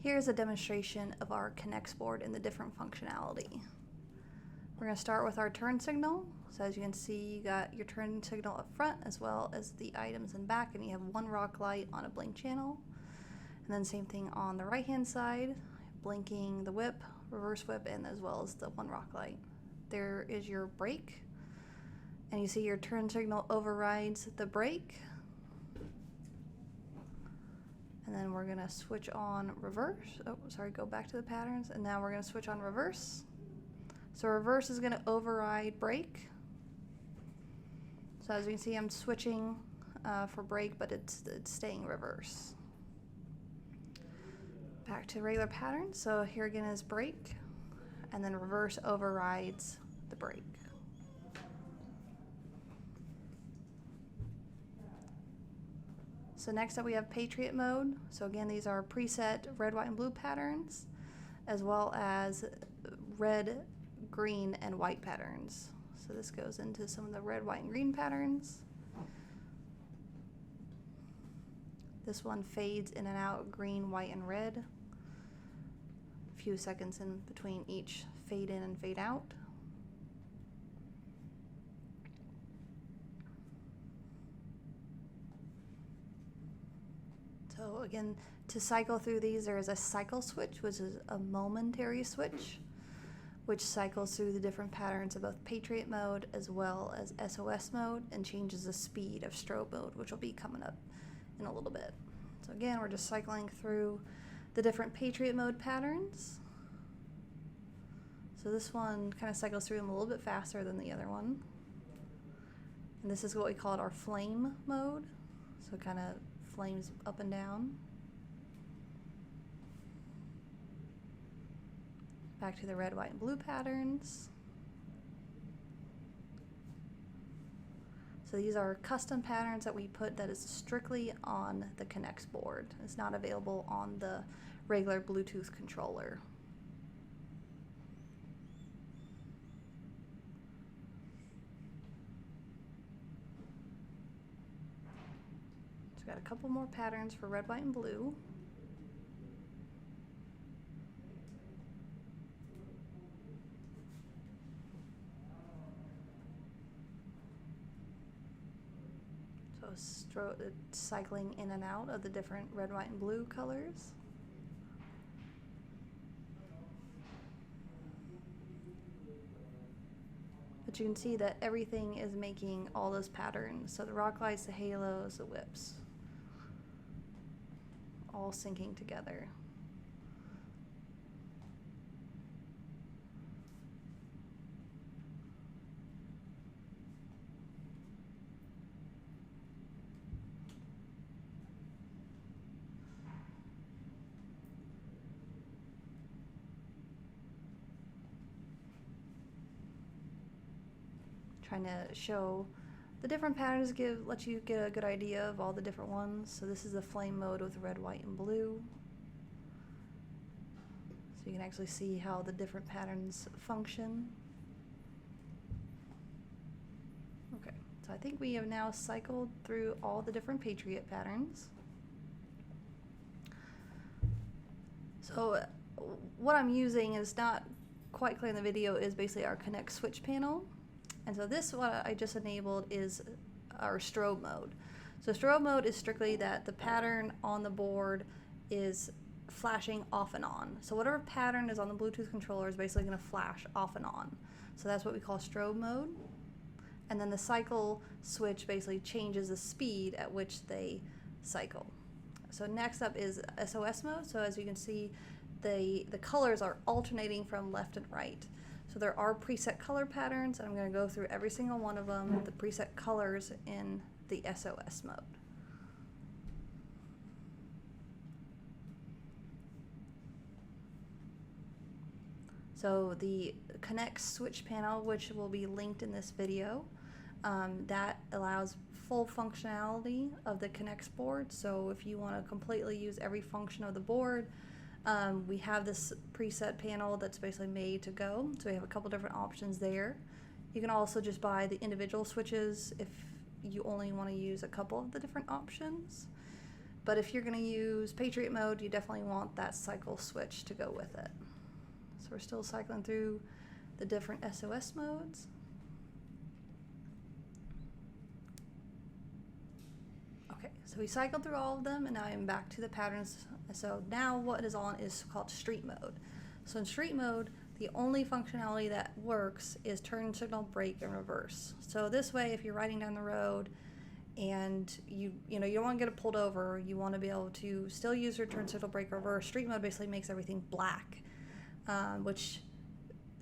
Here's a demonstration of our Connex board and the different functionality. We're going to start with our turn signal. So as you can see, you got your turn signal up front as well as the items in back, and you have one rock light on a blink channel. And then same thing on the right hand side, blinking the whip, reverse whip, and as well as the one rock light. There is your brake, and you see your turn signal overrides the brake. And then we're gonna switch on reverse. Oh, sorry, go back to the patterns. And now we're gonna switch on reverse. So reverse is gonna override brake. So as you can see, I'm switching for brake, but it's staying reverse. Back to regular pattern. So here again is brake, and then reverse overrides the brake. So next up we have Patriot mode. So again, these are preset red, white, and blue patterns, as well as red, green, and white patterns. So this goes into some of the red, white, and green patterns. This one fades in and out green, white, and red. A few seconds in between each fade in and fade out. So again, to cycle through these, there is a cycle switch, which is a momentary switch, which cycles through the different patterns of both Patriot mode as well as SOS mode, and changes the speed of strobe mode, which will be coming up in a little bit. So again, we're just cycling through the different Patriot mode patterns. So this one kind of cycles through them a little bit faster than the other one. And this is what we call our flame mode. So it kind of flames up and down. Back to the red, white, and blue patterns. So these are custom patterns that we put that is strictly on the Connex board. It's not available on the regular Bluetooth controller. So we've got a couple more patterns for red, white, and blue. So cycling in and out of the different red, white, and blue colors. But you can see that everything is making all those patterns. So the rock lights, the halos, the whips, all syncing together. Trying to show the different patterns, let you get a good idea of all the different ones. So this is the flame mode with red, white, and blue. So you can actually see how the different patterns function. Okay, so I think we have now cycled through all the different Patriot patterns. So what I'm using is not quite clear in the video, is basically our Connex switch panel. And so this, what I just enabled, is our strobe mode. So strobe mode is strictly that the pattern on the board is flashing off and on. So whatever pattern is on the Bluetooth controller is basically going to flash off and on. So that's what we call strobe mode. And then the cycle switch basically changes the speed at which they cycle. So next up is SOS mode. So as you can see, the colors are alternating from left and right. So there are preset color patterns, and I'm going to go through every single one of them, the preset colors in the SOS mode. So the Connex switch panel, which will be linked in this video, that allows full functionality of the Connex board. So if you want to completely use every function of the board, we have this preset panel that's basically made to go. So we have a couple different options there. You can also just buy the individual switches if you only want to use a couple of the different options. But if you're going to use Patriot mode, you definitely want that cycle switch to go with it. So we're still cycling through the different SOS modes. Okay, so we cycled through all of them, and now I'm back to the patterns. So now what is on is called street mode. So in street mode, the only functionality that works is turn signal, brake, and reverse. So this way, if you're riding down the road and you don't want to get it pulled over, you want to be able to still use your turn signal, brake, reverse. Street mode basically makes everything black, which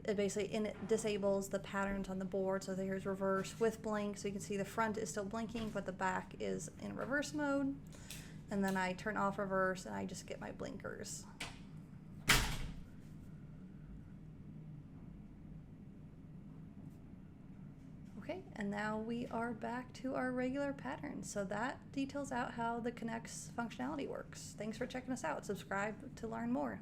it basically disables the patterns on the board. So here's reverse with blink, so you can see the front is still blinking, but the back is in reverse mode. And then I turn off reverse, and I just get my blinkers. Okay, and now we are back to our regular pattern. So that details out how the Connex functionality works. Thanks for checking us out. Subscribe to learn more.